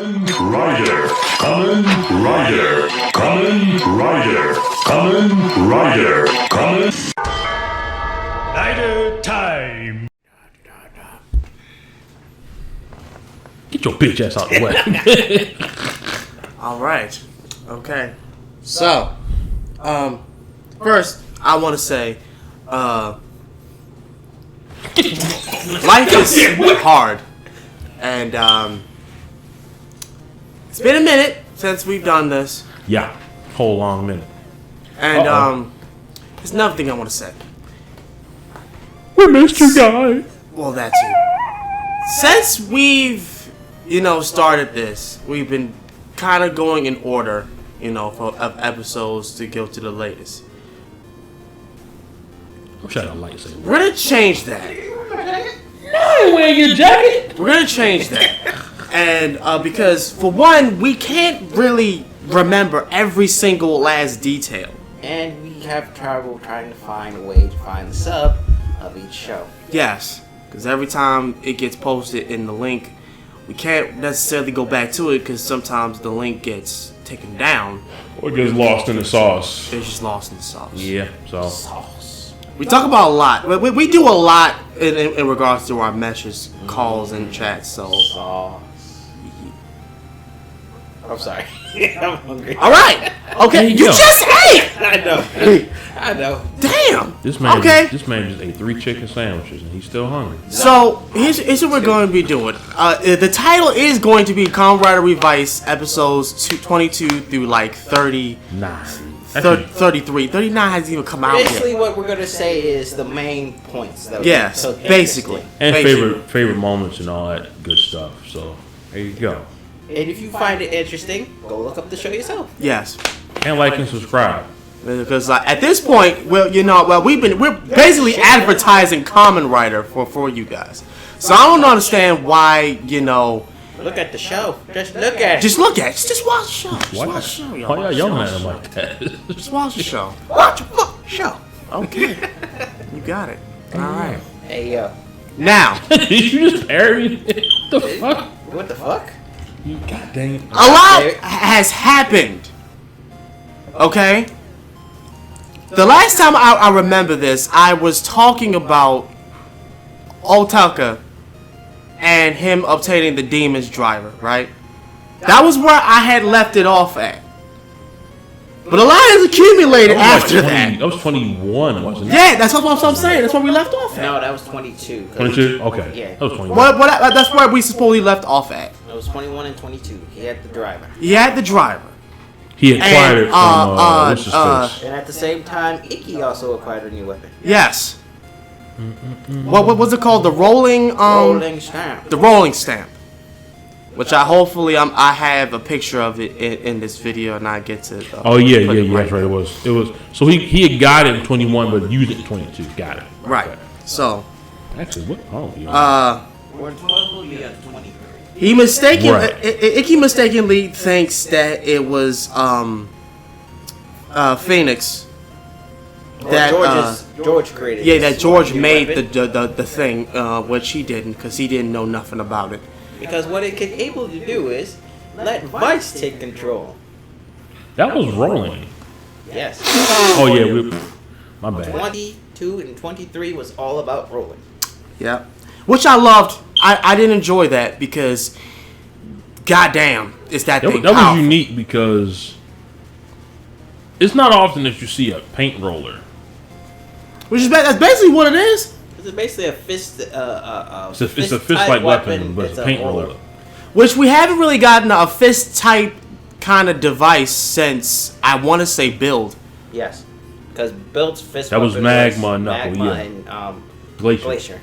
Kamen Rider, Kamen Rider, Kamen Rider, Kamen Rider, Kamen Rider time. Get your bitch ass out the way. All right. Okay. So, first I want to say, life is hard, and it's been a minute since we've done this. Yeah, whole long minute. And there's another thing I want to say. We missed you guys. Well, that too. Since we've, started this, we've been kind of going in order, of episodes to go to the latest. I'm trying to lightsaber. We're gonna change that. No, wearing your jacket. We're gonna change that. And because, for one, we can't really remember every single last detail. And we have trouble trying to find a way to find the sub of each show. Yes, because every time it gets posted in the link, we can't necessarily go back to it because sometimes the link gets taken down. Or it gets lost in the sauce. It's just lost in the sauce. Yeah, so. Sauce. We talk about a lot. We do a lot in regards to our messages, calls, and chats, so. Sauce. I'm sorry. I'm hungry. All right. Okay. You just ate. I know. I know. Damn. This man just ate 3 chicken sandwiches and he's still hungry. So here's what we're going to be doing. The title is going to be Kamen Rider Revice episodes 22 through like 39. 33. 39 hasn't even come out Basically, yet. what we're gonna say is the main points. That Yes, basically. And favorite moments and all that good stuff. So there you go. And if you find it interesting, go look up the show yourself. Yes. And like and subscribe. Because at this point, we're basically advertising Kamen Rider for you guys. So I don't understand why, Look at the show. Just look at it. Just look at it. Just watch the show. Just Why watch the show, y'all. y'all yelling at him like that? Just watch the show. Watch the fucking show. Okay. You got it. All right. Hey, yo. Now. Did you just parry me? What the fuck? What the fuck? You goddamn. A lot has happened. Okay? The last time I remember this, I was talking about Otaka and him obtaining the demon's driver, right? That was where I had left it off at. But a lot has accumulated after that. That was 21, wasn't it? Yeah, that's what I'm saying. That's where we left off at. No, that was 22. 22? Okay. Yeah. That was 21. That's where we supposedly left off at. It was 21 and 22. He had the driver. He had the driver. He acquired it from, what's his face? And at the same time, Ikki also acquired a new weapon. Yes. What was it called? The rolling stamp. The rolling stamp. Which I have a picture of it in this video, and I get to. That's right. It was. So he had got it in 21, but used it in 22. Got it. Right. Okay. So. Actually, what? Oh, We're supposed to be at 23. Ikki mistakenly thinks that it was Phoenix. George created. Yeah, that George made the thing, which he didn't, because he didn't know nothing about it. Because what it can able to do is let Vice take control. that was rolling. Yes. Oh yeah, my bad. 22 and 23 was all about rolling. Yeah, which I loved. I didn't enjoy that because, goddamn, it's that thing. That was unique because it's not often that you see a paint roller. That's basically what it is. It's basically a fist. It's a fist-like weapon, but it's a paint roller. Which we haven't really gotten a fist-type kind of device since, I want to say, Build. Yes, because Build's fist. That was Magma Knuckle, yeah. And Glacier.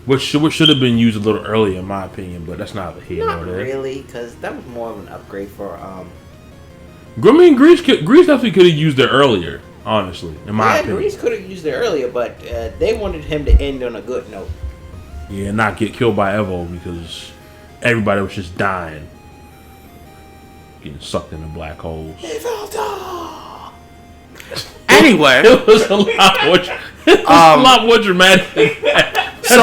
Which should have been used a little earlier, in my opinion, but that's not here Not nor there. really, because that was more of an upgrade for. I mean, Grease definitely could have used it earlier. Honestly, in my opinion. Grease could have used it earlier, but they wanted him to end on a good note. Yeah, not get killed by Evo because everybody was just dying. Getting sucked into black holes. Anyway. It was a lot more dramatic than that. So,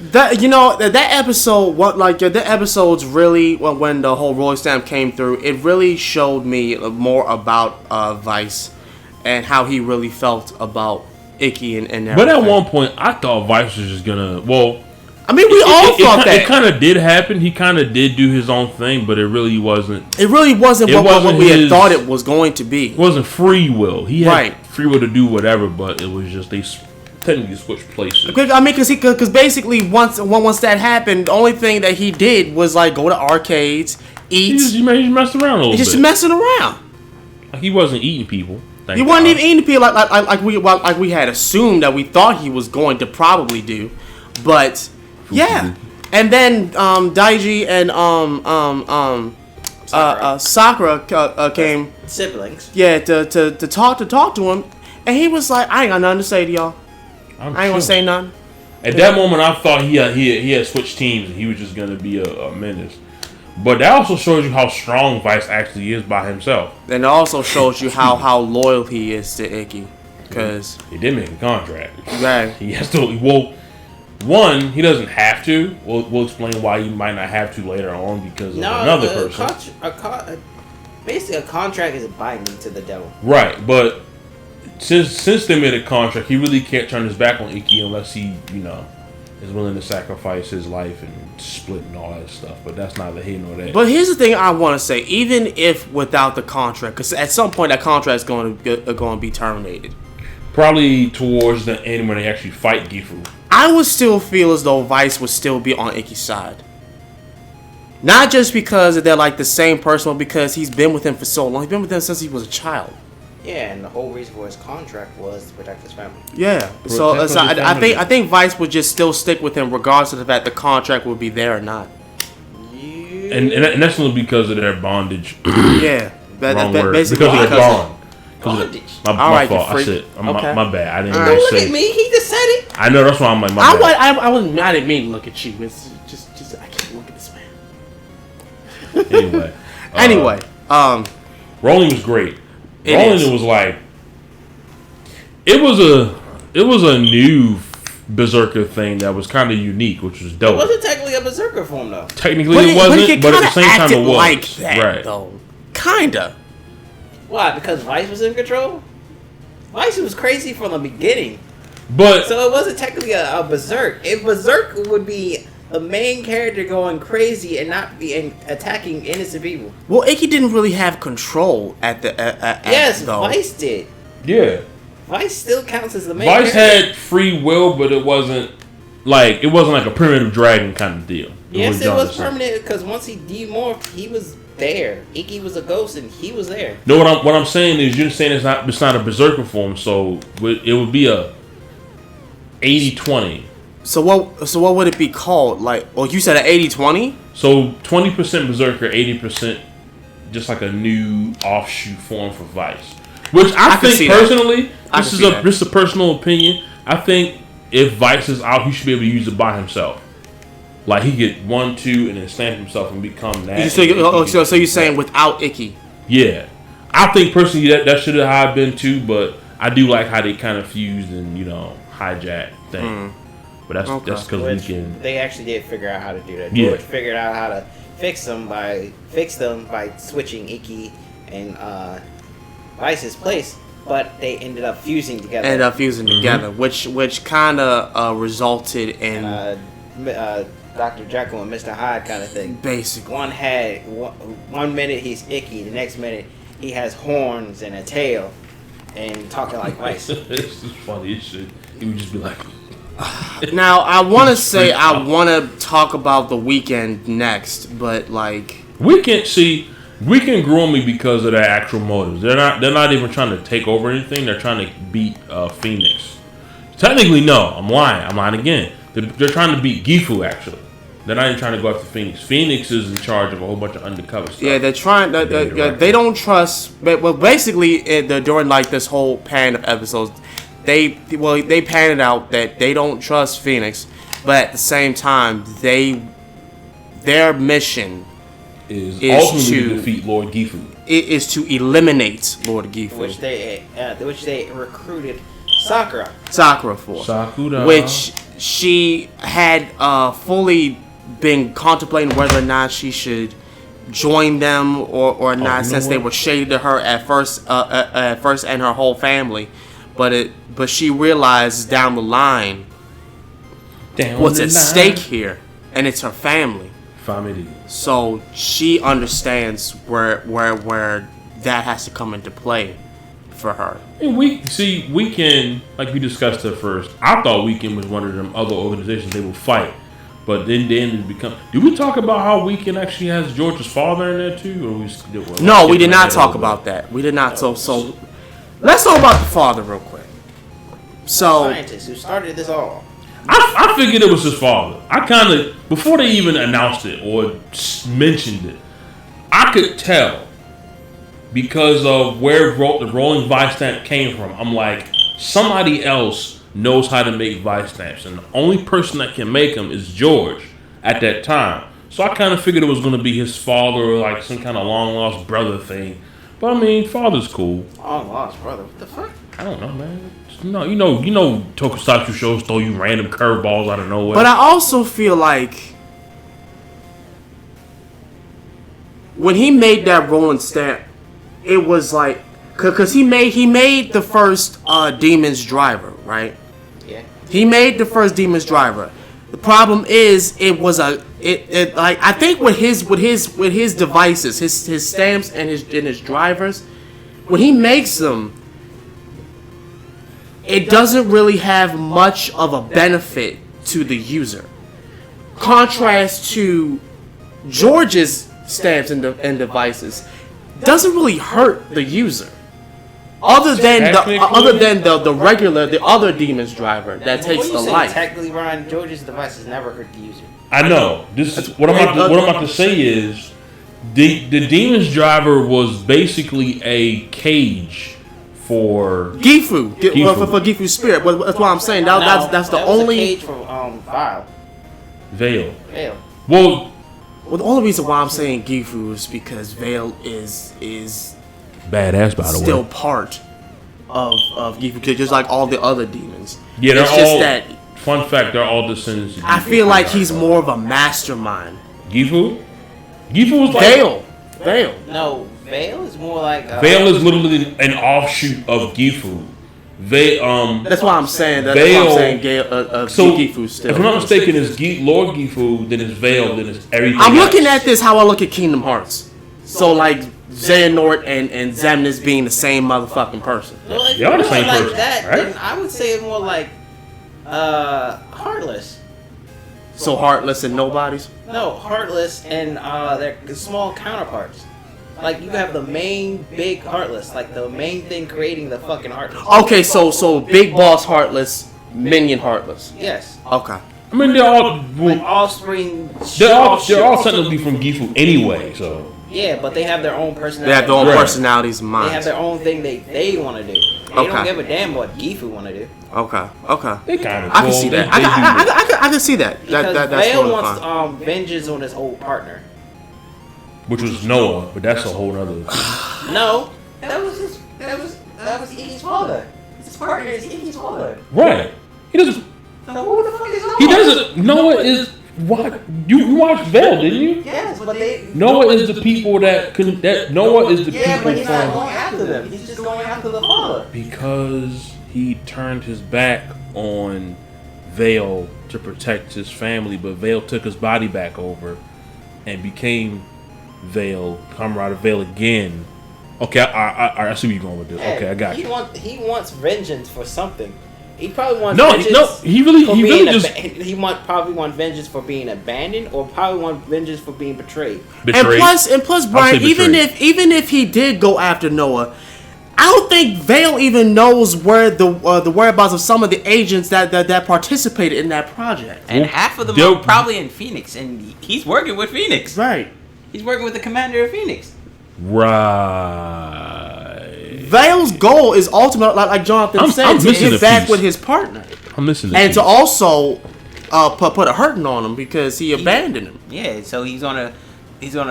That episode, the episodes really, when the whole Roy Stamp came through, it really showed me more about Vice and how he really felt about Ikki and everything. But at one point, I thought Vice was just gonna. Well, I mean, we all thought that. It kind of did happen. He kind of did do his own thing, but it really wasn't. It really wasn't what we had thought it was going to be. It wasn't free will. He had free will to do whatever, but it was just they technically switched places. I mean, because basically once that happened, the only thing that he did was like go to arcades, eat. He messed around a little bit. Just messing around. Like he wasn't eating people. He wasn't even eating people like we had assumed that we thought he was going to probably do, but yeah. And then Daiji and Sakura came siblings. Yeah, to talk to him, and he was like, "I ain't got nothing to say to y'all. I ain't gonna say nothing." At that moment, I thought he had switched teams and he was just gonna be a menace. But that also shows you how strong Vice actually is by himself. And it also shows you how loyal he is to Ikki, because he did make a contract. Right. He has to. Well, one, he doesn't have to. We'll explain why he might not have to later on because of another person. Basically, a contract is binding to the devil. Right, but since they made a contract, he really can't turn his back on Ikki unless he, is willing to sacrifice his life and split and all that stuff. But that's neither here nor there. But here's the thing I want to say: even if without the contract, because at some point that contract is going to be terminated. Probably towards the end when they actually fight Gifu. I would still feel as though Vice would still be on Ikki's side. Not just because they're like the same person, but because he's been with him for so long. He's been with him since he was a child. Yeah, and the whole reason for his contract was to protect his family. Yeah, so I think Vice would just still stick with him regardless of the fact the contract would be there or not. Yeah. And that's only because of their bondage. Yeah, basically because of their bond. Bondage. My fault. I said my bad. I didn't. Don't look at me. He just said it. I know that's why I'm like my bad. I didn't mean to look at you. It's just I can't look at this man. Anyway, Rolling was great. Rolling was like it was a new Berserker thing that was kind of unique, which was dope. It wasn't technically a Berserker form though. Technically it wasn't, but at the same time it was. Like that, right. Though. Kinda. Why? Because Vice was in control? Vice was crazy from the beginning. But so it wasn't technically a Berserk. If Berserk would be the main character going crazy and not be attacking innocent people. Well, Ikki didn't really have control at the yes, though. Vice did. Yeah. Vice still counts as the main Vice character. had free will, but it wasn't like a primitive dragon kind of deal. Yes, it was permanent because once he demorphed, he was there. Ikki was a ghost and he was there. No, what I'm saying is you're saying it's not a Berserker form, so it would be a 80-20. So what would it be called? Like, you said an 80-20? So 20% Berserker, 80% just like a new offshoot form for Vice. Which I think personally, this is a personal opinion. I think if Vice is out, he should be able to use it by himself. Like he get 1, 2, and then stamp himself and become that. So you're saying without Ikki? Yeah, I think personally that should have been too, but I do like how they kind of fused and hijack thing. But that's because they actually did figure out how to do that. Yeah. George figured out how to fix them by switching Ikki and Vice's place, but they ended up fusing together. Which kind of resulted in Dr. Jekyll and Mr. Hyde kind of thing. Basically, one minute he's Ikki, the next minute he has horns and a tail, and talking like Vice. It's just funny as shit. He would just be like. Now I want to say I want to talk about the Weekend next, but like Weekend grew on me because of their actual motives. They're not even trying to take over anything. They're trying to beat Phoenix. Technically, no, I'm lying again. They're trying to beat Gifu actually. They're not even trying to go after Phoenix. Phoenix is in charge of a whole bunch of undercover stuff. Yeah, they're trying. They don't trust. Well, basically, during like this whole pan of episodes. They painted out that they don't trust Phoenix, but at the same time, their mission is ultimately to defeat Lord Gifu. It is to eliminate Lord Gifu, which they recruited Sakura for. Sakura, which she had fully been contemplating whether or not she should join them or not, since they were shady to her at first and her whole family. But she realized down the line what's at stake here, and it's her family. So she understands where that has to come into play for her. And Weekend, like we discussed at first, I thought Weekend was one of them other organizations they would fight. But then it become. Did we talk about how Weekend actually has George's father in there too? Or no, we did not talk about that. We did not. So let's talk about the father real quick. So scientist who started this all. I figured it was his father. I kind of, before they even announced it or mentioned it, I could tell because of where the rolling Vice stamp came from. I'm like, somebody else knows how to make Vice stamps, and the only person that can make them is George at that time. So I kind of figured it was going to be his father or like some kind of long lost brother thing. But I mean, father's cool. Long lost brother? What the fuck? I don't know, man. No, you know, tokusatsu shows throw you random curveballs out of nowhere. But I also feel like when he made that rolling stamp, it was like, cause he made the first Demon's Driver, right? Yeah. He made the first Demon's Driver. The problem is, it was like I think with his devices, his stamps and his drivers, when he makes them, it doesn't really have much of a benefit to the user. Contrast to George's stamps and devices, doesn't really hurt the user. Other than the other Demon's Driver that takes the life. Technically, Ryan, George's devices never hurt the user. I know. What I'm about to say is the Demon's Driver was basically a cage for Gifu. For Gifu's spirit. But that's what I'm saying. That's the only cage for Veil. Well, the only reason why I'm saying Gifu is because Veil is badass, by the way. Still part of Gifu, just like all the other demons. Yeah, fun fact, they're all descendants of Gifu. I feel like he's more of a mastermind. Gifu was like Veil. No, Veil is more like Veil is literally an offshoot of Gifu. That's why I'm saying that. That's why I'm saying Gifu still. If I'm not mistaken, it's Lord Gifu, then it's Veil, then it's everything. I'm looking at this how I look at Kingdom Hearts. So like Xehanort and Xemnas being the same motherfucking person. Well, if they are the same like person, that, right? then I would say more like Heartless. So Heartless and Nobodies? No, Heartless and their small counterparts. Like, you have the main big Heartless, like the main thing creating the fucking Heartless. Okay, so Big Boss Heartless, Minion Heartless. Yes. Okay. I mean, they're all like Offspring. They're all technically from Gifu anyway, so. Yeah, but they have their own personality. They have their own personalities and minds. They have their own thing they want to do. They don't give a damn what Gifu want to do. Okay. They kind of. I can see that. I can see that. Because Veil wants vengeance on his old partner, which was Noah, but that's a whole other. No, that was Ikki's father. His partner is Ikki's father. Right. He doesn't. So who the fuck is Noah? He doesn't. Noah is what? You watched Veil, didn't you? Yes, but Noah is the people that Noah is the people but he's not from. going after them. He's just going after the father. Because he turned his back on Veil to protect his family, but Veil took his body back over and became Veil, Comrade of Veil again. Okay, I see where you're going with this. Okay, I got you. He wants vengeance for something. He probably wants probably want vengeance for being abandoned, or probably want vengeance for being betrayed. And plus, Brian, even if he did go after Noah, I don't think Veil even knows where the whereabouts of some of the agents that participated in that project. And half of them are probably in Phoenix, and he's working with Phoenix. Right. He's working with the commander of Phoenix. Right. Veil's goal is ultimately, like Jonathan said, to get back with his partner. I'm missing and to also put a hurting on him because he abandoned him. Yeah, so he's gonna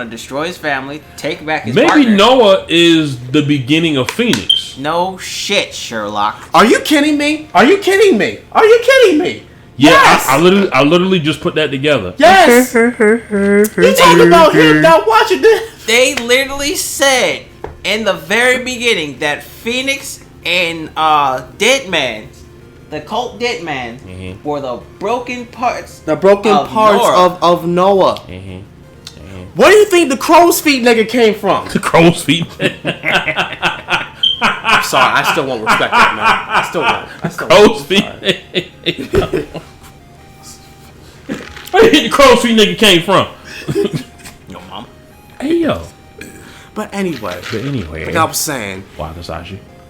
destroy his family, take back his partner. Maybe Noah is the beginning of Phoenix. No shit, Sherlock. Are you kidding me? Yeah, yes. I literally just put that together. Yes. You talking about him not watching this? They literally said in the very beginning that Phoenix and Deadman, the cult Deadman, were the broken parts. The broken parts of Noah. Where do you think the crow's feet nigga came from? The crow's feet. I'm sorry, I still won't respect that, man. I still crow's feet. Where do you think the crow's feet nigga came from? Your mom. Hey yo. But anyway, like I was saying,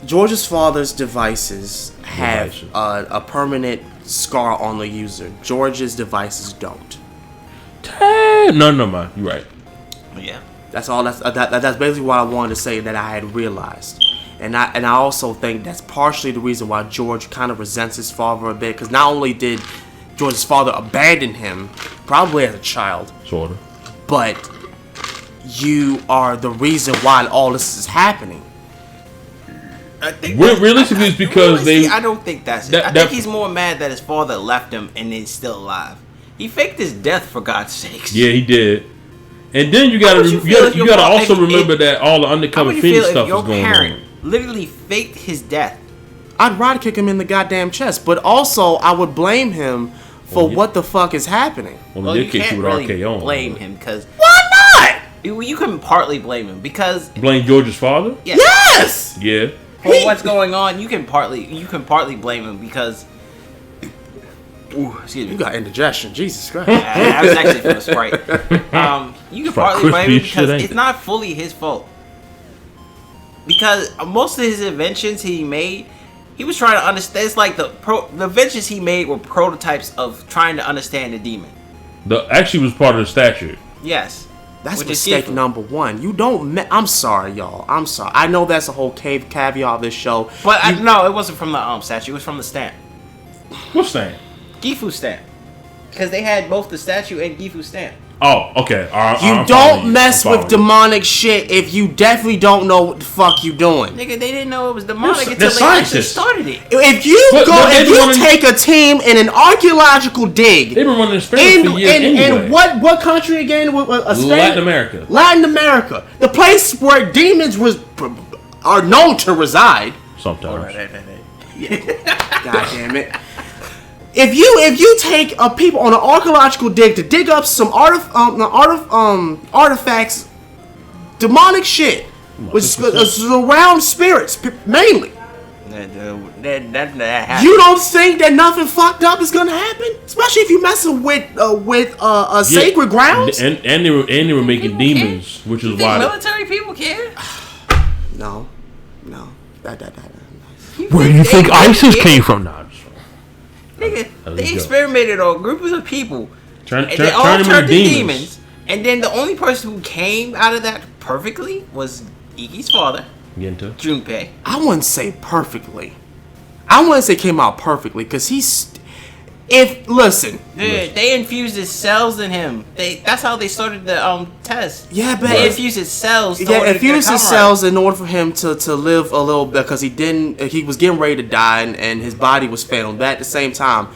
George's father's devices have a permanent scar on the user. George's devices don't. No, man, you're right. Yeah, that's all. That's basically what I wanted to say that I had realized, and I also think that's partially the reason why George kind of resents his father a bit, because not only did George's father abandon him, probably as a child, sort of, but you are the reason why all this is happening. I think realistically, it's because I don't think that's it. I think he's more mad that his father left him and he's still alive. He faked his death, for God's sakes. Yeah, he did. And then you gotta also remember that all the undercover Phoenix stuff was going on. Your parent literally faked his death. I'd rather kick him in the goddamn chest, but also I would blame him for what the fuck is happening. Well, you can't really blame him because why not? You can partly blame him because blame George's father. Yes. Yeah. For what's going on, you can partly blame him because. Ooh, excuse me. You got indigestion, Jesus Christ. I was actually for the Sprite. You can partly blame him because it's not fully his fault. Because most of his inventions he made, he was trying to understand. It's like the inventions he made were prototypes of trying to understand the demon. Actually was part of the statue. Yes. That's mistake number one. You don't. I'm sorry, y'all. I'm sorry. I know that's a whole caveat of this show. But no, it wasn't from the statue. It was from the stamp. What stamp? Gifu stamp. Because they had both the statue and Gifu stamp. Oh, okay. You don't mess with demonic shit if you definitely don't know what the fuck you doing. Nigga, they didn't know it was demonic until they actually started it. If you take a team in an archeological dig, they've been running experiments for years anyway. In what country again? Latin America. Latin America, the place where demons are known to reside. Sometimes. God damn it. If you take people on an archaeological dig to dig up some artifacts, demonic shit, which surround spirits mainly. You don't think that nothing fucked up is gonna happen, especially if you messing with sacred grounds. And they were making demons, which is why military people care. No. Where do you think ISIS came from now? Nigga, they experimented on groups of people. They all turned to demons. And then the only person who came out of that perfectly was Ikki's father, Junpei. I wouldn't say perfectly. I wouldn't say came out perfectly because listen. They infused his cells in him. That's how they started the test. Yeah, but they infused his cells. Infused his cells in order for him to live a little bit because he was getting ready to die and his body was failing. But at the same time,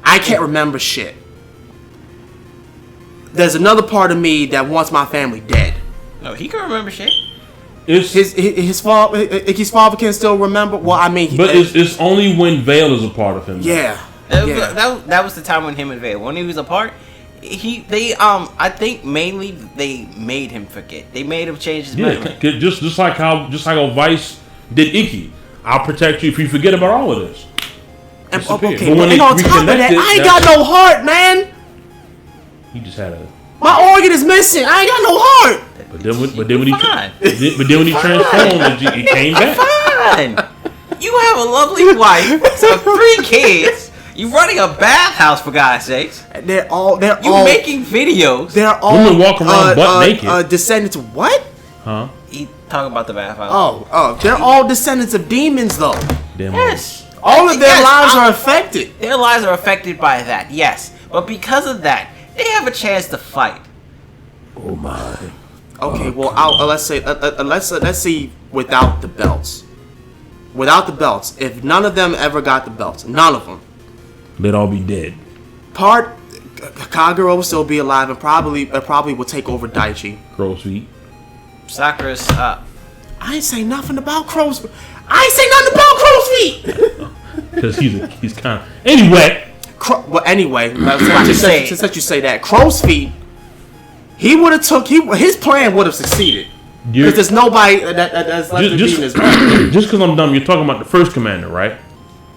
I can't remember shit. There's another part of me that wants my family dead. No, he can remember shit. His father, Ikki's father can still remember. Well, I mean, it's only when Veil is a part of him. Yeah. That was the time when him and Veil, when he was apart, I think mainly they made him forget. They made him change his memory. Just like how Vice did Ikki. I'll protect you if you forget about all of this. And on top of that, I ain't got no heart, man. He just had my organ is missing. I ain't got no heart. But then when he transformed, he came back. Fine. You have a lovely wife, so 3 kids. You're running a bathhouse, for God's sakes. They're all making videos. They're all women walk around butt naked. Descendants of what? Huh? He talking about the bathhouse. Oh, they're all descendants of demons, though. Yes. All of their lives are affected. Their lives are affected by that, yes. But because of that, they have a chance to fight. Oh my. Okay, well, let's see without the belts. If none of them ever got the belts, none of them. They'd all be dead. Kagero will still be alive and probably will take over Daichi. Crow's feet. Sakura's I ain't say nothing about crow's feet. Because he's kind of... Anyway. Since you say that, crow's feet, he would have his plan would have succeeded. Because there's nobody that's left to be in his back. Just because I'm dumb, you're talking about the first commander, right?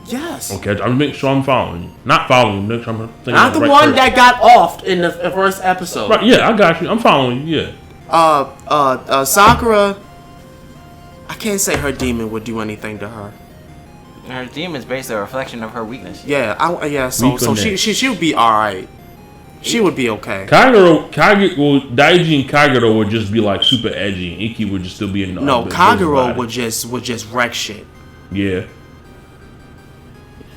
Yes. Okay, I'm making sure I'm following you. Not following you. Not the one that got offed in the first episode. Right, yeah, I got you. I'm following you, yeah. Sakura, I can't say her demon would do anything to her. Her demon's basically a reflection of her weakness. Yeah, so she would be alright. She would be okay. Daiji and Kagero would just be like super edgy, and Ikki would just still be in the... No, Kagero would just wreck shit. Yeah.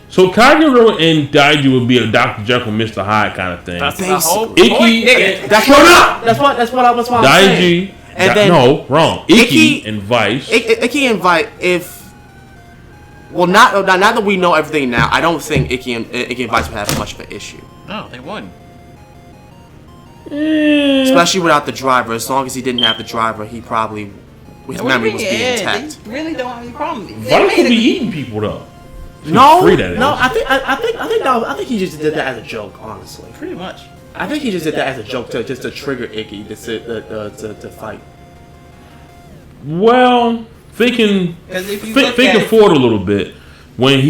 So Kagero and Daiji would be a Dr. Jekyll, Mr. Hyde kind of thing. That's the whole Ikki... That's what I'm saying. Daiji... No, wrong. Ikki and Vice. Ikki and Vice, well, not that we know everything now, I don't think Ikki and Vice would have much of an issue. No, they wouldn't. Especially without the driver. As long as he didn't have the driver, his memory was being intact. They really don't have any problem. Vice would be eating people though. I think he just did that as a joke, honestly. Pretty much. I think he just did that as a joke to trigger Ikki to fight. Well, thinking forward a little bit, when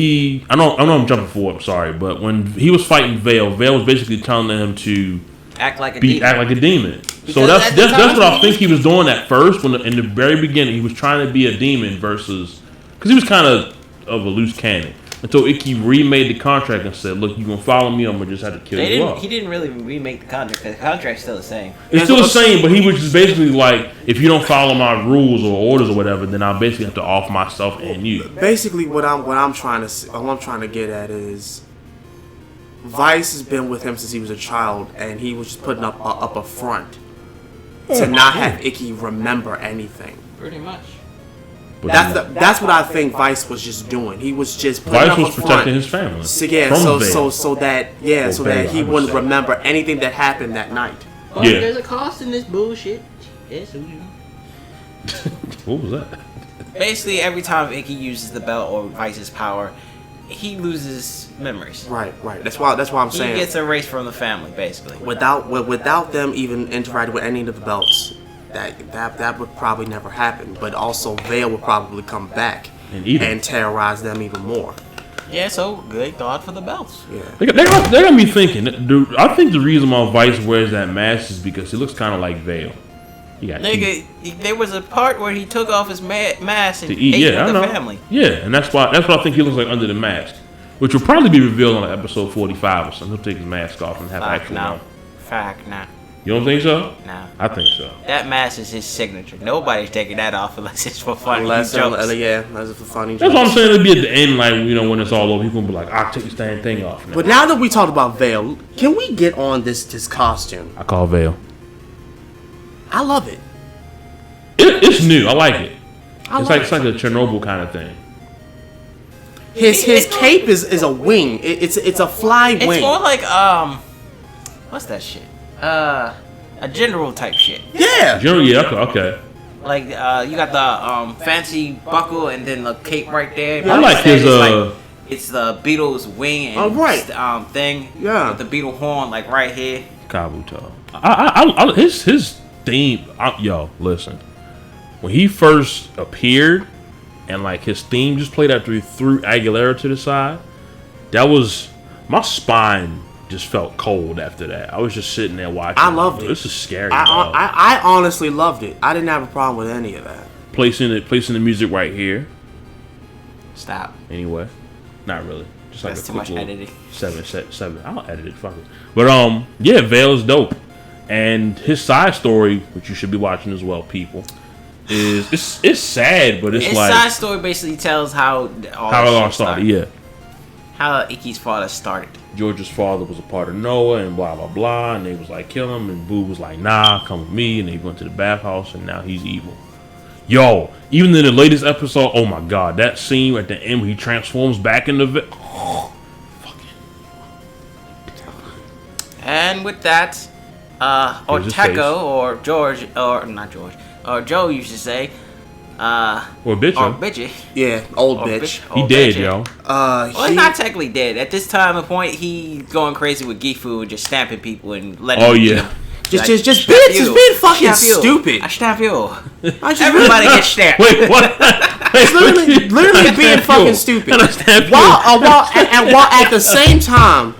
I know I'm jumping forward, I'm sorry, but when he was fighting Veil was basically telling him to act like a demon. So that's what I think he was doing at first. When in the very beginning, he was trying to be a demon because he was kind of a loose cannon. Until Ikki remade the contract and said, "Look, you gonna follow me? I'm gonna just have to kill you off." He didn't really remake the contract because the contract's still the same. It's still the same, but he was just basically like, if you don't follow my rules or orders or whatever, then I'll basically have to off myself and you. Basically, what I'm trying to get at is, Vice has been with him since he was a child, and he was just putting up a front to not have Ikki remember anything. Pretty much. That's what I think Vice was just doing. He was just putting up a front. Vice was protecting his family. So that he wouldn't remember anything that happened that night. Well, there's a cost in this bullshit. Yes, what was that? Basically, every time Ikki uses the belt or Vice's power, he loses memories. Right. That's why I'm saying he gets erased from the family, basically. Without them even interacting with any of the belts. That would probably never happen, but also Veil would probably come back and terrorize them even more. Yeah, so good thought for the belts. Yeah, they're gonna be thinking. I think the reason why Vice wears that mask is because he looks kind of like Veil. There was a part where he took off his mask and ate with the family. Yeah, and that's what I think he looks like under the mask, which will probably be revealed on episode 45 or something. He'll take his mask off and have actual. Nah. You don't think so? Nah. I think so. That mask is his signature. Nobody's taking that off unless it's for funny jokes. Unless it's for funny That's jokes. what I'm saying. It'll be at the end, like, when it's all over, people will be like, I'll take this damn thing off now. But now that we talked about Veil, can we get on this costume? I call Veil. I love it. It's new. I like it. It's like a Chernobyl kind of thing. His cape is a wing. It's a fly wing. It's more like what's that shit? A general type shit. Yeah. General, yeah, okay. Like you got the fancy buckle and then the cape right there. I like his it's the Beetle's wing and thing. Yeah. With the Beetle horn like right here. Kabuto. I his theme. Yo, listen. When he first appeared, and like his theme just played after he threw Aguilera to the side, that was my spine. Just felt cold after that. I was just sitting there watching. I loved it. This is scary. I honestly loved it. I didn't have a problem with any of that. Placing the music right here. Stop. Anyway, not really. Just like that's a too much editing. 7. I'll edit it. Fuck it. But yeah, Veil is dope, and his side story, which you should be watching as well, people, is it's sad, but it's like his side story basically tells how it all started. Yeah. How Ikki's father started. George's father was a part of Noah and blah, blah, blah. And they was like, kill him. And Boo was like, nah, come with me. And they went to the bathhouse and now he's evil. Yo, even in the latest episode, oh my God, that scene at the end where he transforms back into fucking And with that, or Teco, or George, or not George, or Joe used to say, or bitch. Yeah, old bitch. He dead, yo. Well, he's not technically dead. At this time and point, he's going crazy with Gifu and just stamping people and letting. Oh yeah. Just being fucking stupid. I stamp you. Everybody gets stamped. Wait, what? literally being fucking stupid. While at the same time,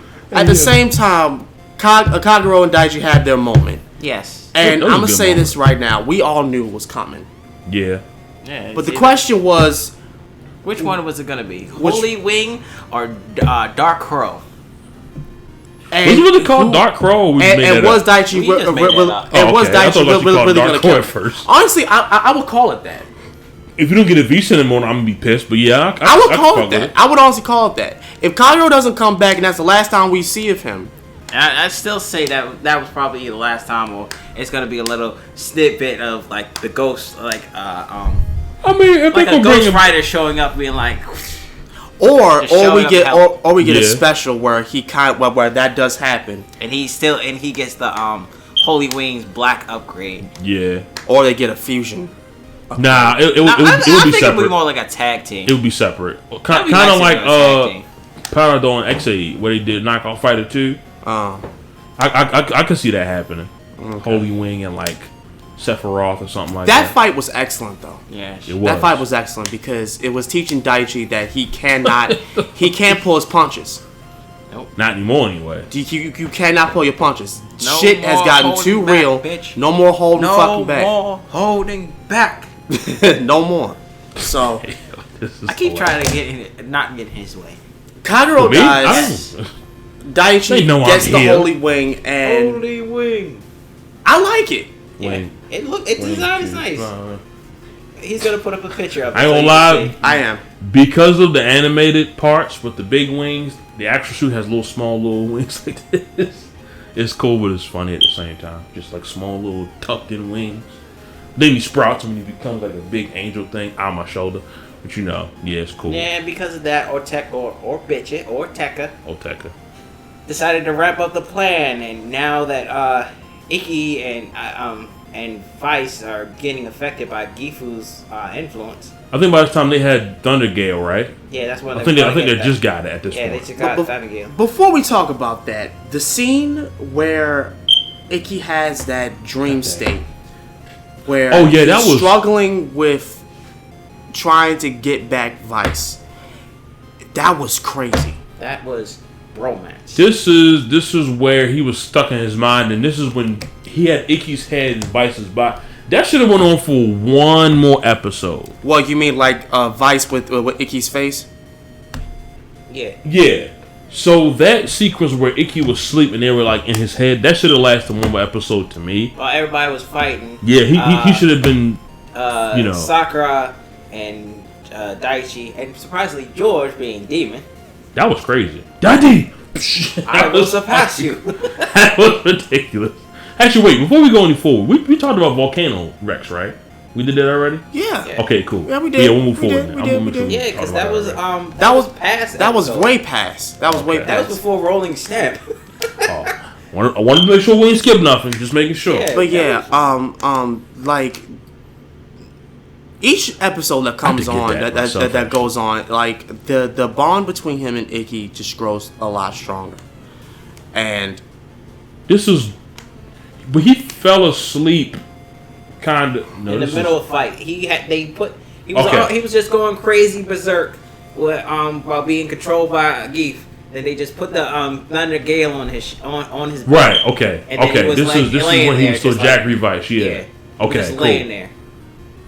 Kagero and Daichi had their moment. Yes. And I'm gonna say this right now: we all knew it was coming. Yeah. But the question was, which one was it gonna be? Holy Wing or Dark Crow? And was it really called Dark Crow? Was Daichi really gonna kill it first? Honestly, I would call it that. If you don't get a V anymore, I'm gonna be pissed. But yeah, I would call it that. I would honestly call it that. If Kagero doesn't come back, and that's the last time we see of him, I still say that was probably the last time, or it's gonna be a little snippet of like the ghost, like I mean, if like a Ghost Rider showing up, being like, or we get a special where where that does happen, and he gets the Holy Wings black upgrade. Yeah. Or they get a fusion. Nah, it would be separate. It would be more like a tag team. It would be separate, kind of like Parador and X8, where they did Knockout Fighter 2. I could see that happening. Okay. Holy Wing and like Sephiroth or something like that. That fight was excellent though. Yeah, that fight was excellent because it was teaching Daichi that he can't pull his punches. Nope. Not anymore anyway. You cannot pull your punches. Shit has gotten too real. Bitch. No more holding fucking back. No more holding back. No more. So I keep trying to not get his way. Kagero dies. Daichi gets the Holy Wing and Holy Wing. I like it. Yeah. It design is nice. He's gonna put up a picture of it. I ain't gonna lie. I am. Because of the animated parts with the big wings, the actual suit has small little wings like this. It's cool, but it's funny at the same time. Just like small little tucked in wings. Then he sprouts when he becomes like a big angel thing on my shoulder. But yeah, it's cool. Yeah, and because of that, Tekka decided to wrap up the plan, and now that Ikki and Vice are getting affected by Gifu's influence. I think by this time they had Thunder Gale, right? Yeah, that's when I think they just got it at this point. Yeah, they just got Thunder Gale. Before we talk about that, the scene where Ikki has that dream state, where he's struggling with trying to get back Vice, that was crazy. That was romance. This is where he was stuck in his mind, and this is when he had Ikki's head and Vice's body. That should have went on for one more episode. What, you mean like Vice with Ikki's face? Yeah. Yeah. So that sequence where Ikki was sleeping, they were like in his head, that should have lasted one more episode to me. While everybody was fighting. Yeah, he should have been, Sakura and Daichi, and surprisingly George being demon. That was crazy. Daddy! I will surpass you. That was ridiculous. Actually, wait, before we go any forward, we talked about Volcano Rex, right? We did that already? Yeah. Okay, cool. Yeah, we did. Yeah, we'll move forward. We did. Yeah, because that was past. That was way past. That was way past. That was before Rolling Snap. I wanted to make sure we ain't skip nothing. Just making sure. Yeah, but yeah, like each episode that comes on, that goes on, like the bond between him and Ikki just grows a lot stronger. And this is, but he fell asleep, kind of in the middle of fight. He was just going crazy berserk with while being controlled by Gifu. Then they just put the Thunder Gale on his back. Right. Okay. This is when he was still Jack Revice. Yeah. Okay. Just laying there.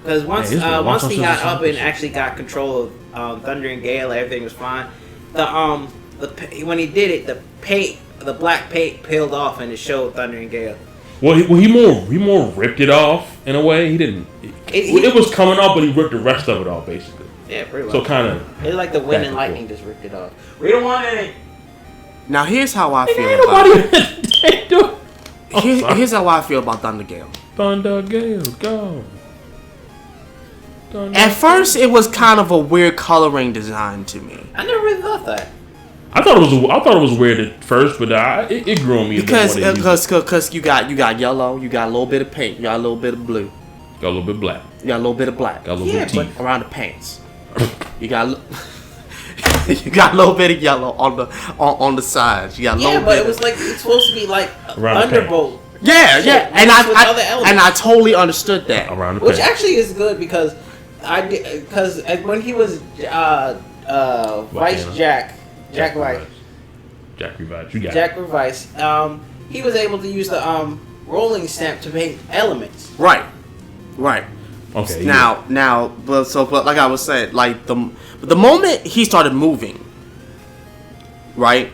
Because once he got up and actually got control of Thunder and Gale, everything was fine. When he did it, the black paint peeled off and it showed Thunder and Gale. Well, he more ripped it off in a way. He didn't. It was coming off, but he ripped the rest of it off basically. Yeah, pretty much. So kind of. It's like the wind and lightning just ripped it off. We don't want any. Now here's how I feel about. Here's how I feel about Thunder Gale. Thunder Gale, go. At first, it was kind of a weird coloring design to me. I never really thought that. I thought it was weird at first, but it grew on me because you got yellow, you got a little bit of pink, you got a little bit of blue, got a little bit of black, you got a little bit of black, got a little bit of teeth around the pants. You got a little bit of yellow on the sides. You got a little bit. It was like it's supposed to be like Thunderbolt. Yeah, and I totally understood that. Around the which actually is good because when he was Vice Jack Revice. You got Jack Revice. He was able to use the rolling stamp to make elements. Right. Okay. Now, but like I was saying, like the moment he started moving, right,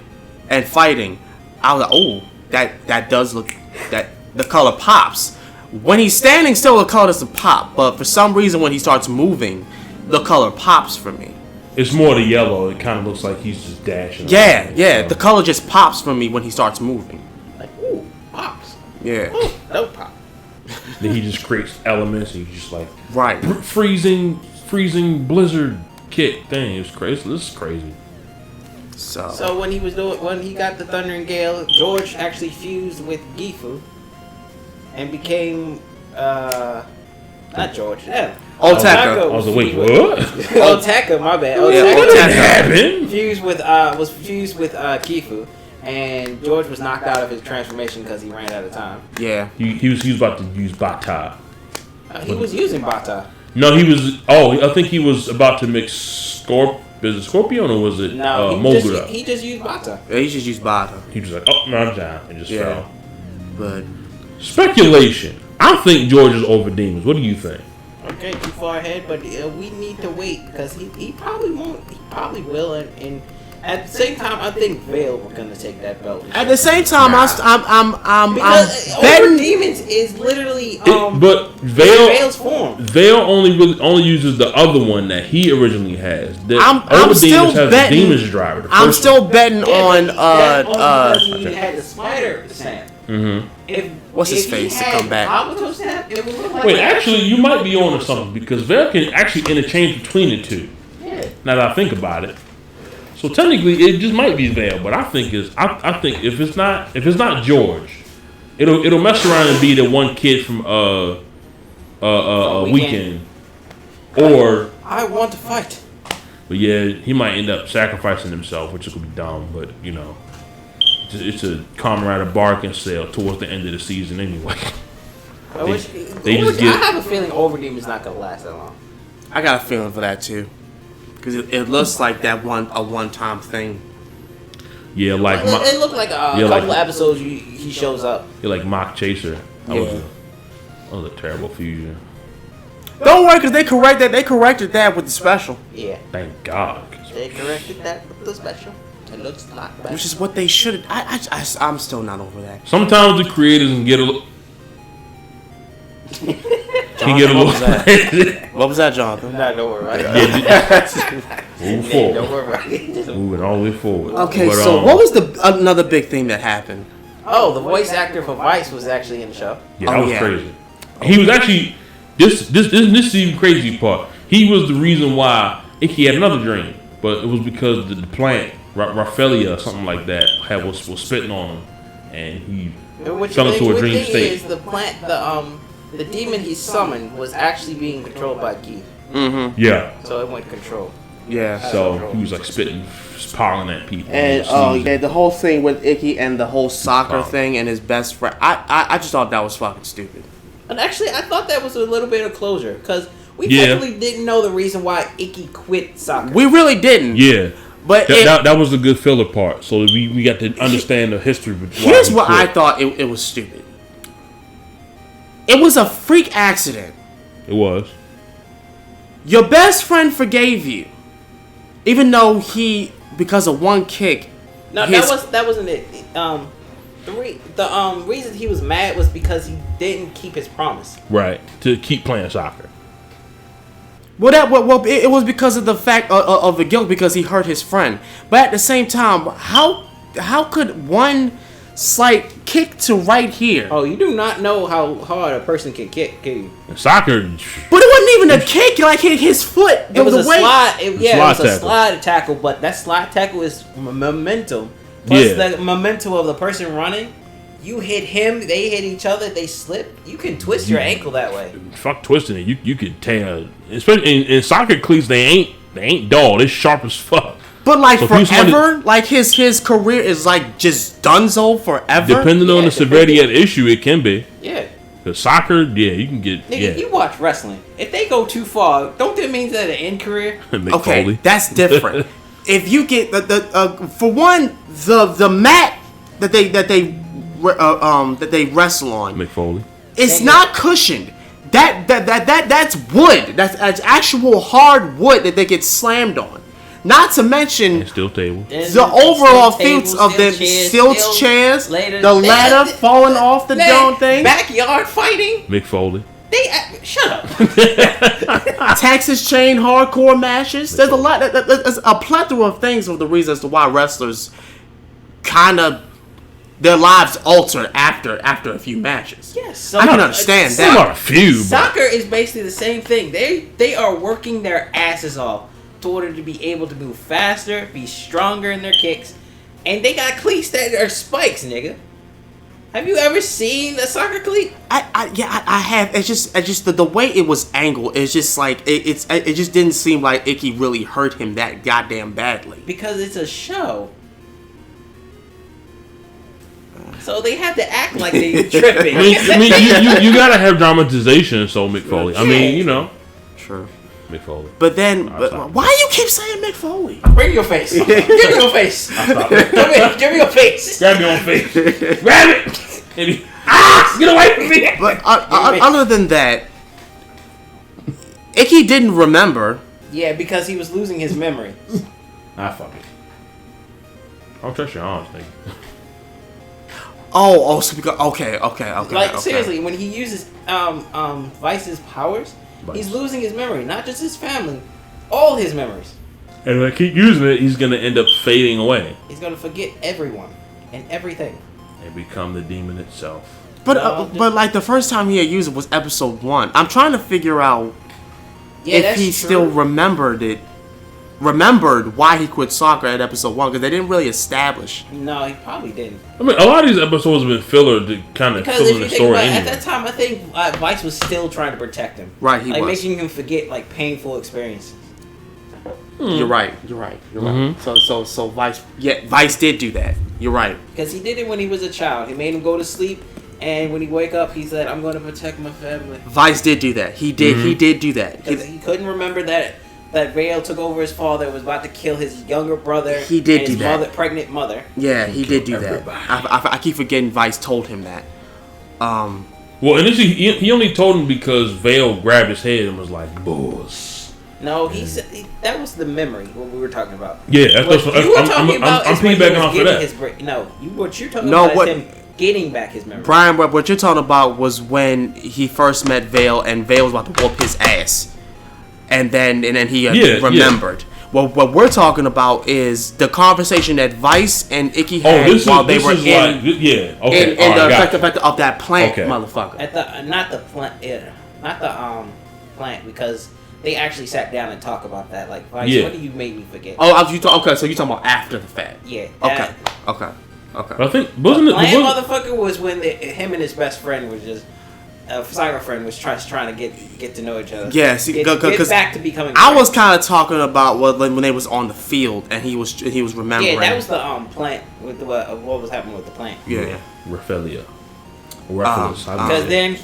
and fighting, I was like, oh, that does look, that the color pops. When he's standing still, the color doesn't pop, but for some reason when he starts moving, the color pops for me. It's more the yellow. It kind of looks like he's just dashing. Yeah. The color just pops for me when he starts moving. Like, ooh, pops. Yeah. Ooh, no pop. Then he just creates elements and he's just like freezing blizzard kick thing. It's crazy. This is crazy. So when he got the Thunder and Gale, George actually fused with Gifu and became not George. Yeah. Otaka. I was like, wait, what? Otaka, my bad. Otaka fused with Gifu, and George was knocked out of his transformation because he ran out of time. Yeah. He was about to use Bata. He was using Bata. No, he was. Oh, I think he was about to mix Is it Scorpion or was it Mogura? He just used Bata. Yeah, he just used Bata. He was like, oh, no, I'm down, and just fell. But speculation. I think George is over demons. What do you think? Okay, too far ahead, but we need to wait because he probably won't. He probably will, and at the same time, I think Veil was gonna take that belt. At the same time, because I'm over demons is literally but Veil's form. Veil only uses the other one that he originally has. I'm still has betting. The demons driver. I'm still betting on he had the spider stamp. Mm-hmm. What's his face to come back? Wait, actually, you might be on to something because Veil can actually interchange between the two. Yeah. Now that I think about it, so technically it just might be Veil, but I think I think if it's not George, it'll mess around and be the one kid from Weekend, or I want to fight. But yeah, he might end up sacrificing himself, which is gonna be dumb, but you know. It's a Kamen Rider bargain sale towards the end of the season anyway. I have a feeling Overdemon is not gonna last that long. I got a feeling for that too, because it looks like a one-time thing. Yeah, like it looked like a couple of episodes he shows up. Yeah, like Mock Chaser. That was a terrible fusion. Don't worry, because they corrected that with the special. Yeah. Thank God. They corrected that with the special. It looks a lot better. Which is what they should. I'm still not over that. Sometimes the creators can get a little. What was that, Jonathan? Don't worry about it. Moving forward. Don't worry about it. Moving all the way forward. Okay, so what was another big thing that happened? Oh, the voice actor for Vice was actually in the show. Yeah, that was crazy. He was actually this is the even crazy part. He was the reason why Ikki had another dream, but it was because the plant. Raphaelia or something like that was spitting on him, and he fell into a dream state. Is the plant the demon he summoned was actually being controlled by Keith. Mm-hmm. Yeah. So it went control. Yeah. So he was like spitting, piling at people. And the whole thing with Ikki and the whole soccer thing and his best friend. I just thought that was fucking stupid. And actually, I thought that was a little bit of closure because we definitely didn't know the reason why Ikki quit soccer. We really didn't. Yeah. But that was the good filler part. So we got to understand the history. Here's what I thought it was stupid. It was a freak accident. It was. Your best friend forgave you, even though because of one kick. No, that wasn't it. The reason he was mad was because he didn't keep his promise. Right, to keep playing soccer. Well, it was because of the fact of the guilt because he hurt his friend. But at the same time, how could one slight kick to right here. Oh, you do not know how hard a person can kick, can you? Soccer. But it wasn't even a kick. Like his foot. It was a slide. It was a tackle. slide tackle. But that slide tackle is momentum. Plus the momentum of the person running. You hit him. They hit each other. They slip. You can twist your ankle that way. Fuck twisting it. You can tear. Especially in soccer cleats, they ain't dull. They're sharp as fuck. But like so forever, like his career is like just donezo forever. Depending on the severity of the issue, it can be. Yeah. Because soccer, you can get. Nigga, you watch wrestling. If they go too far, don't that mean that an end career? Okay, Foley. That's different. If you get for one, the mat that they wrestle on, Mick Foley, it's not cushioned. That's wood. That's actual hard wood that they get slammed on. Not to mention and steel table. The overall feats of the steel chairs, the ladder falling off the damn thing, backyard fighting. Mick Foley. Shut up. Texas chain hardcore matches. There's a lot. There's a plethora of things of the reasons to why wrestlers kind of their lives altered after a few matches. Yes, so I can understand that. Not a few. Soccer is basically the same thing. They are working their asses off in order to be able to move faster, be stronger in their kicks, and they got cleats that are spikes, nigga. Have you ever seen a soccer cleat? I have. It's just the way it was angled. It's just like it just didn't seem like Ikki really hurt him that goddamn badly. Because it's a show. So they have to act like they tripping. I mean, you gotta have dramatization. So Mick Foley. I mean, you know. Sure. Mick Foley. But then, why you keep saying Mick Foley? Bring your face. Give me your face. Give me your face. Grab your own face. Grab it. Maybe. Get away from me. But other than that, Ikki didn't remember. Yeah, because he was losing his memory. Fuck it. I don't trust your arms, nigga. Oh, so because okay. Like seriously, when he uses Vice's powers, he's losing his memory, not just his family, all his memories. And if I keep using it, he's gonna end up fading away. He's gonna forget everyone and everything. And become the demon itself. But like the first time he had used it was episode 1. I'm trying to figure out if he still remembered why he quit soccer at episode 1, because they didn't really establish. No, he probably didn't. I mean, a lot of these episodes have been filler to kind of fill in the story. Anyway. At that time, I think Vice was still trying to protect him. Right, he was making him forget like painful experiences. You're right. Mm-hmm. So Vice did do that. You're right. Because he did it when he was a child. He made him go to sleep, and when he wake up, he said, "I'm going to protect my family." Vice did do that. He did. Mm-hmm. He did do that. Because he couldn't remember that Veil took over his father, was about to kill his younger brother. He did do that. Pregnant mother. Yeah, he did do that. I keep forgetting Vice told him that. Well, initially he only told him because Veil grabbed his head and was like, "Boss." No, he said that was the memory. What we were talking about. Yeah, that's what I'm piggybacking off of that. What you're talking about is him getting back his memory. Brian, what you're talking about was when he first met Veil, and Veil was about to whoop his ass. And then he remembered. Yeah. Well, what we're talking about is the conversation that Vice and Ikki had while they were in the effect of that plant, motherfucker. Not the plant, because they actually sat down and talked about that. Like, Vice, what do you make me forget? Oh, okay, so you're talking about after the fact. Yeah. Okay. But I think wasn't it? Motherfucker was when him and his best friend was just. Cyber friend was trying to get to know each other. Yeah, get back to becoming. I was kind of talking about when they was on the field and he was remembering. Yeah, that was the plant with what was happening with the plant. Yeah. Raphaelia. Because then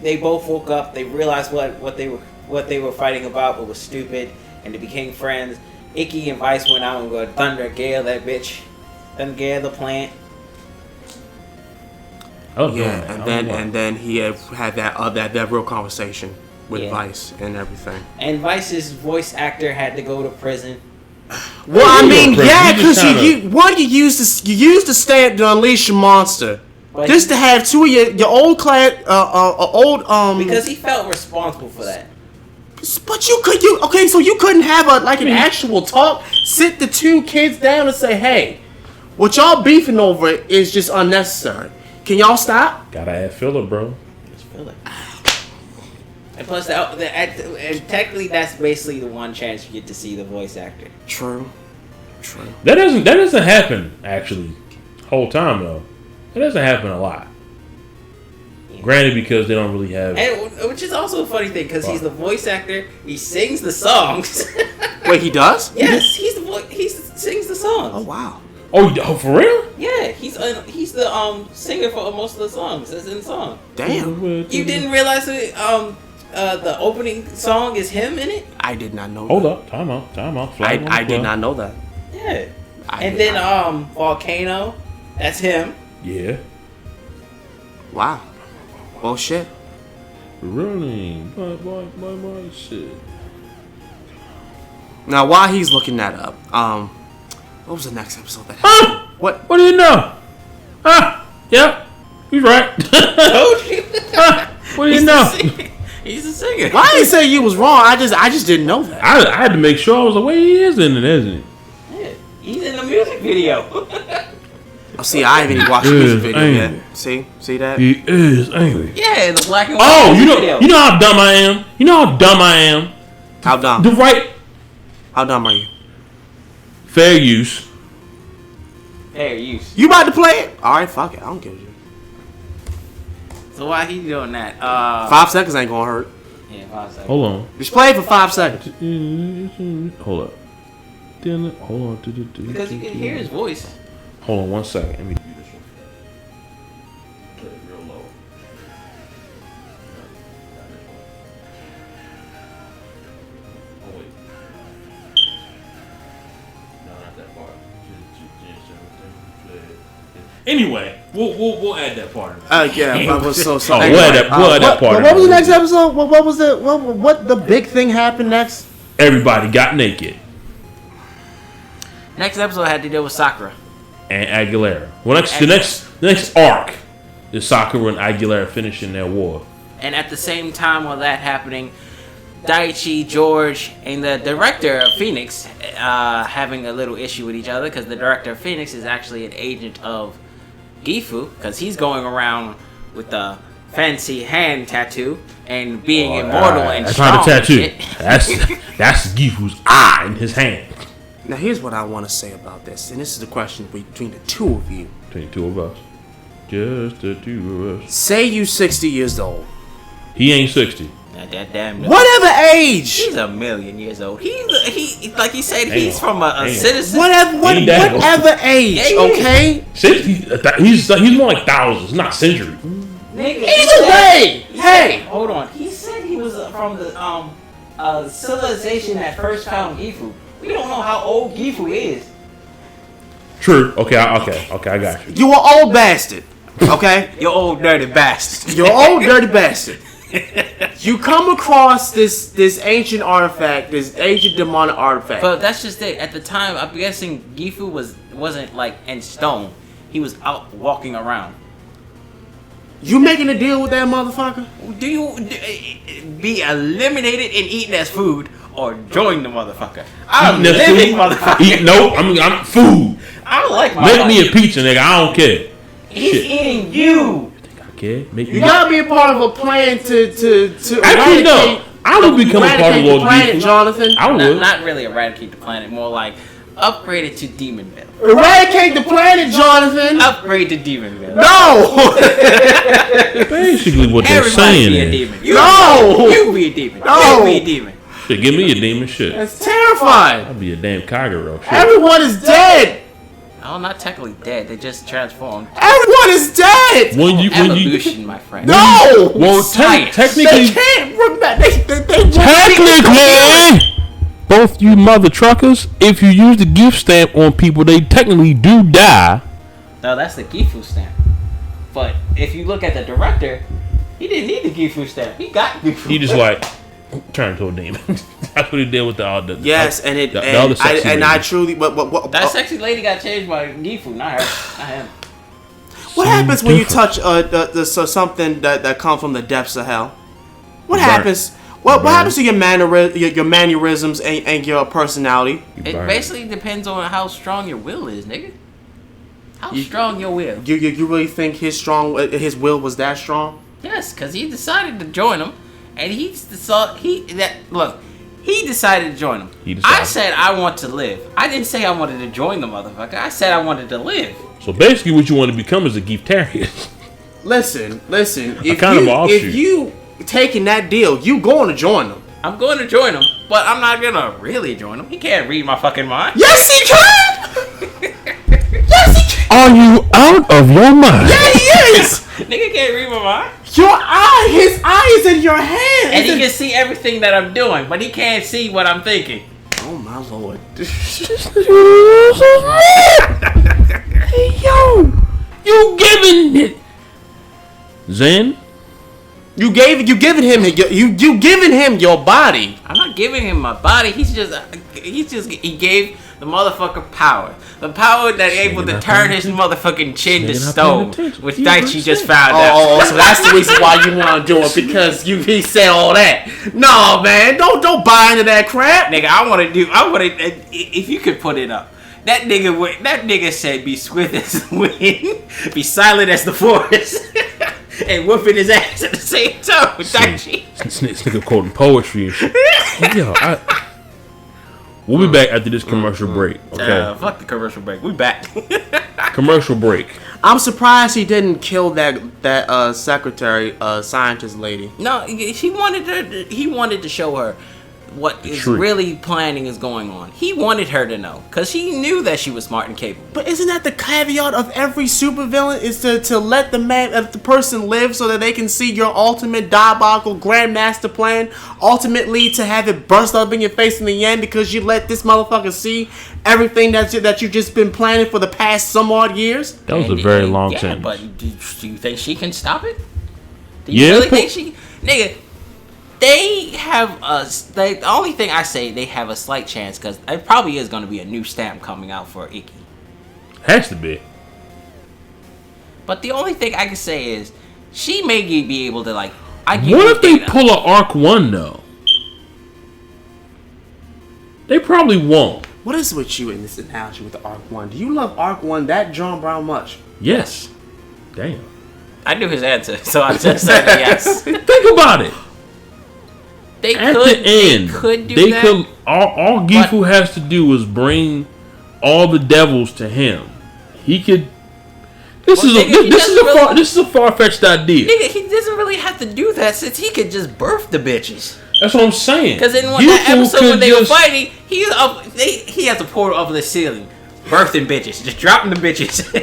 they both woke up. They realized what they were fighting about, but was stupid, and they became friends. Ikki and Vice went out and go thunder Gale that bitch, thunder Gale the plant. And then he had that real conversation with Vice and everything. And Vice's voice actor had to go to prison. Well, I mean, because you used the stamp to unleash your monster, just to have two of your old clan, because he felt responsible for that. But so you couldn't have an actual talk, sit the two kids down and say, hey, What y'all beefing over is just unnecessary. Can y'all stop? Gotta add filler, bro. It's filler. And plus, and technically, that's basically the one chance you get to see the voice actor. True. That doesn't happen actually. Whole time though, it doesn't happen a lot. Yeah. Granted, because they don't really have. And which is also a funny thing because he's the voice actor. He sings the songs. Wait, he does? Yes, he's the voice. He sings the songs. Oh wow. Oh, for real? Yeah, he's the singer for most of the songs that's in the song. Damn. You didn't realize that the opening song is him in it? I did not know. Hold up, time out. I did not know that. Yeah. And then Volcano, that's him. Yeah. Wow. Well, shit. Running. My shit. Now, while he's looking that up, what was the next episode that happened? What do you know? Yep. He's right. Told you. What do you know? He's a singer. Why did you say you was wrong? I just didn't know that. I had to make sure I was like, wait, he is in it, isn't he? Yeah, he's in the music video. Oh, see, I haven't even watched the music video yet. See that? He is angry. Yeah, the black and white video. You know how dumb I am. How dumb? How dumb are you? Fair use. You about to play it? All right, fuck it. I don't give a shit. So why he doing that? 5 seconds ain't gonna hurt. Yeah, 5 seconds. Hold on. Just play it for 5 seconds. Hold up. Hold on. Because you can hear his voice. Hold on 1 second. Let me do this one. Turn it real low. Oh wait. No, not that part. Anyway, we'll add that part. Yeah, I was so sorry. We'll add that part. What was the next episode? What was the big thing happened next? Everybody got naked. Next episode had to deal with Sakura and Aguilera. Well, the next arc is Sakura and Aguilera finishing their war. And at the same time while that happening, Daichi, George, and the director of Phoenix having a little issue with each other because the director of Phoenix is actually an agent of Gifu because he's going around with a fancy hand tattoo and being immortal and that's strong. That's not a tattoo. That's Gifu's eye in his hand. Now here's what I want to say about this, and this is the question between the two of you. Between the two of us. Just the two of us. Say you 60 years old. He ain't 60. That damn. Whatever age. He's a million years old. He like he said, he's from a citizen. Whatever age, okay? 60. He's more like thousands, not centuries. Nigga, either way. Hey, hold on. He said he was from the civilization that first found Gifu. We don't know how old Gifu is. True. Okay, I got you. You an old bastard. Okay? You old dirty bastard. You're old dirty bastard. You come across this ancient artifact, this ancient demonic artifact. But that's just it. At the time, I'm guessing Gifu wasn't like in stone. He was out walking around. You making a deal with that motherfucker? Do you be eliminated and eaten as food, or join the motherfucker? I'm living motherfucker. I'm food. I don't like my Make life. me a pizza, nigga. I don't care. He's eating you. Okay, you gotta be a part of a plan to actually no. I would become a part of Lord Gifu, Jonathan. I would not really eradicate the planet, more like upgrade it to Demonville. Eradicate the planet, Jonathan. Upgrade to Demonville. No. Basically, what they're saying is, you be a demon. No. You be a demon. Shit, give me a demon. Shit. That's terrifying. I'd be a damn Kagero. Shit. Everyone is dead. Oh, not technically dead. They just transformed. Everyone is dead. Evolution, my friend. No. Well, technically, they can't bring back. They technically, both you mother truckers, if you use the gift stamp on people, they technically do die. No, that's the Gifu stamp. But if you look at the director, he didn't need the Gifu stamp. He got Gifu. He just like turned to a demon. That's what he did with the other. Yes, the other sexy lady. I truly. That sexy lady got changed by Gifu, not her, not him. What happens when you touch something that comes from the depths of hell? What happens? What happens to your mannerisms and your personality? It basically depends on how strong your will is, nigga. How strong your will? You really think his will was that strong? Yes, because he decided to join him, and he decided to join him. I said I want to live. I didn't say I wanted to join the motherfucker. I said I wanted to live. So basically, what you want to become is a Giftarian. Listen. If you taking that deal, you going to join them. I'm going to join him, but I'm not gonna really join him. He can't read my fucking mind. Yes, he can. Yes, he can. Are you out of your mind? Yeah, he is. Nigga can't read my mind. Your eye, his eye is in your hand. And he can see everything that I'm doing, but he can't see what I'm thinking. Oh my lord. Hey, yo. You giving it. Zen? You giving him your body. I'm not giving him my body. He gave the motherfucker power. The power that able to turn his motherfucking chin to stone, which Daichi just found out. Oh, so that's the reason why you want to do it, because he said all that. No, man, don't buy into that crap. Nigga, if you could put it up. That nigga said be swift as the wind, be silent as the forest, and whooping his ass at the same time with Daichi. This nigga quoting poetry and shit. Yo, we'll be back after this commercial break. Okay. Fuck the commercial break. We back. Commercial break. I'm surprised he didn't kill that secretary, scientist lady. No, he wanted to show her what is really planning is going on. He wanted her to know, because he knew that she was smart and capable. But isn't that the caveat of every supervillain, is to let the person live so that they can see your ultimate diabolical grandmaster plan, ultimately to have it burst up in your face in the end because you let this motherfucker see everything that you've just been planning for the past some odd years? That was a very long sentence. But do you think she can stop it? Do you really think she... Nigga, they have the only thing I say, they have a slight chance, because it probably is going to be a new stamp coming out for Ikki. Has to be. But the only thing I can say is, she may be able to, like... What if they pull a Arc 1, though? They probably won't. What is with you in this analogy with the Arc 1? Do you love Arc 1 that John Brown much? Yes. Damn. I knew his answer, so I just said yes. Think about it. They could do that. All Gifu has to do is bring all the devils to him. He could. This is a far-fetched idea. Nigga, he doesn't really have to do that, since he could just birth the bitches. That's what I'm saying. Because in that episode when they were fighting, he has a portal up the ceiling, birthing bitches, just dropping the bitches.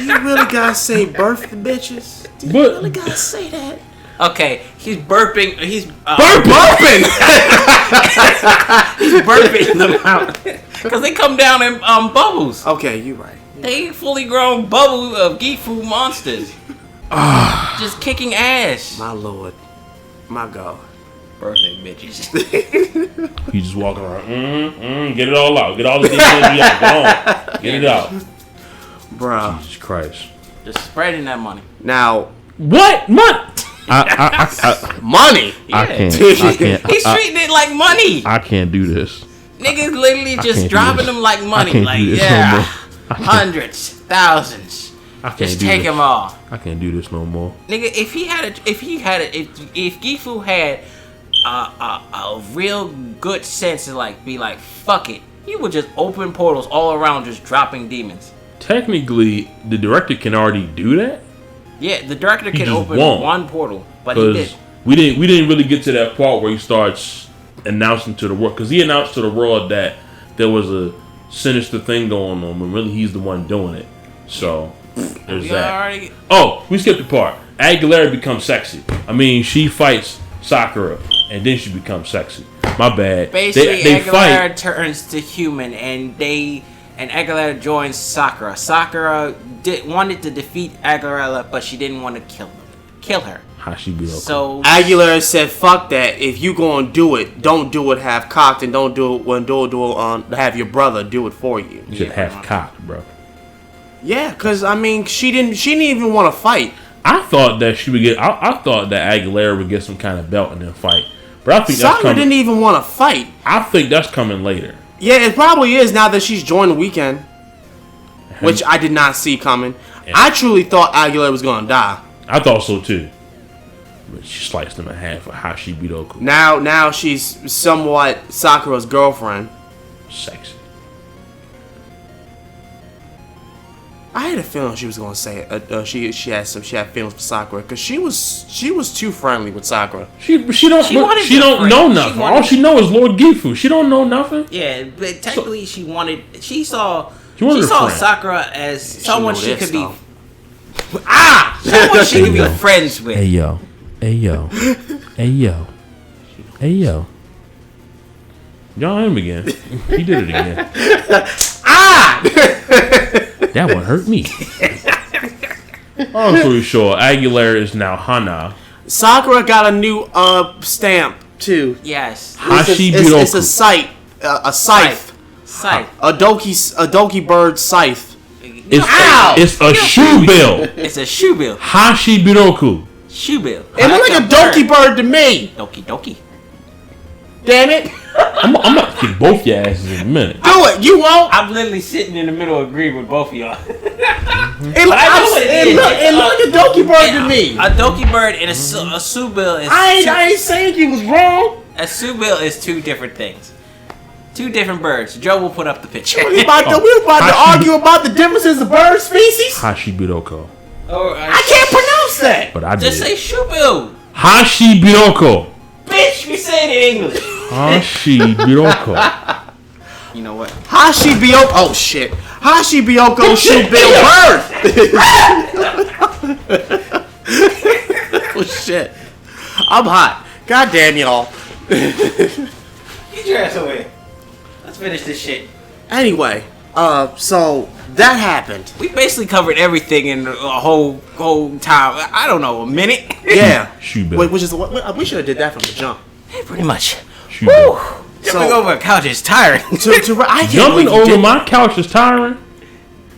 You really gotta say birth the bitches? You really gotta say that? Okay, he's burping. He's burping. He's burping them out because they come down in bubbles. Okay, you're right. They fully grown bubble of Gifu monsters, just kicking ass. My lord, my god, birthday bitches. He just walking around. Get it all out. Get all the things out. Go on. Get it out, bro. Jesus Christ. Just spreading that money. Now, what money? Money. I can't. He's treating it like money. I can't do this. Niggas literally just dropping them like money. Like, hundreds, thousands. Just take them all. I can't do this no more. Nigga, if Gifu had a real good sense to be like, fuck it, he would just open portals all around, just dropping demons. Technically, the director can already do that. Yeah, the director can open one portal, but he did. We didn't really get to that part where he starts announcing to the world, because he announced to the world that there was a sinister thing going on, but really he's the one doing it. So there's that. We skipped the part. Aguilera becomes sexy. I mean, she fights Sakura, and then she becomes sexy. My bad. Basically, Aguilera turns to human, and Aguilera joins Sakura. Sakura wanted to defeat Aguilera, but she didn't want to kill her. How she be okay? So Aguilera said, "Fuck that! If you gonna do it, don't do it half cocked, and don't do it when have your brother do it for you." You said half cocked, bro. Yeah, cause I mean, she didn't even want to fight. I thought that she would get. I thought that Aguilera would get some kind of belt and then fight, but I think Sakura didn't even want to fight. I think that's coming later. Yeah, it probably is now that she's joined the weekend. which I did not see coming. I truly thought Aguilera was gonna die. I thought so too. But she sliced him in half for Hashi Biroku. Now she's somewhat Sakura's girlfriend. Sexy. I had a feeling she was gonna say it. She had feelings for Sakura because she was too friendly with Sakura. She don't know nothing. All she know is Lord Gifu. She don't know nothing. Yeah, but technically she saw friend. Sakura as someone she could be. Someone she could be friends with. Hey yo. Y'all him again. He did it again. That one hurt me. Long story short, Aguilera is now Hana. Sakura got a new stamp too. Yes. Hashi Biroku. It's a scythe. A scythe. A doki bird scythe. It's a shoe bill. It's a shoe bill. Hashi Biroku. Shoe bill. It looks like a doki bird to me. Doki. Damn it. I'm gonna kick both your asses in a minute. Do it. You won't. I'm literally sitting in the middle agreeing with both of y'all. It looks like a doki bird to me. A doki bird and a shoe bill is... I ain't saying you was wrong. A shoe bill is two different things. Two different birds. Joe will put up the picture. We about to argue about the differences of bird species? Hashi Biroku. I can't pronounce that. But I just did. say shoe bill. Hashi Biroku. Bitch, we say it in English. Hashi Biroku. You know what? Hashi Bioko. Oh shit. Hashi Bioko shoe bill bird. Oh shit. I'm hot. God damn y'all. Get your ass away. Let's finish this shit. Anyway, so that happened. We basically covered everything in a whole time. I don't know, a minute. Yeah. Shoe bill. Wait, which is we should have did that from the jump. Hey, pretty much. Shoe bill. Jumping over a couch is tiring. Jumping over my couch is tiring.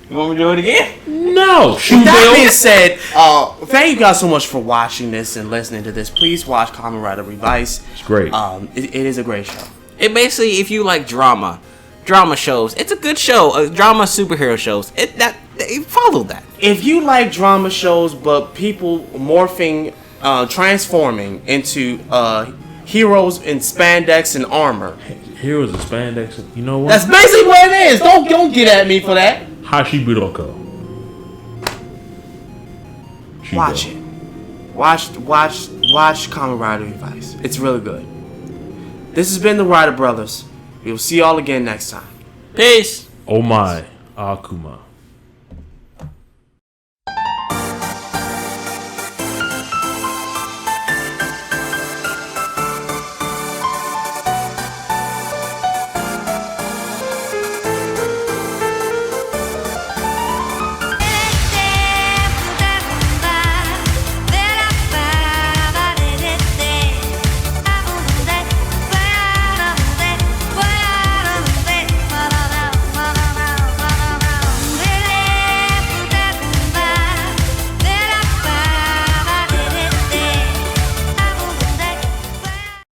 You want me to do it again? No. With that being said, thank you guys so much for watching this and listening to this. Please watch Kamen Rider Revice. It's great. It is a great show. It basically, if you like drama shows, it's a good show. Drama superhero shows. Follow that. If you like drama shows, but people morphing, transforming into heroes in spandex and armor. Heroes in spandex. You know what? That's basically what it is. Don't get at me for that. Hashi Biroku. Watch it. Watch Kamen Rider Revice. It's really good. This has been the Rider Brothers. We will see y'all again next time. Peace. Oh my Akuma.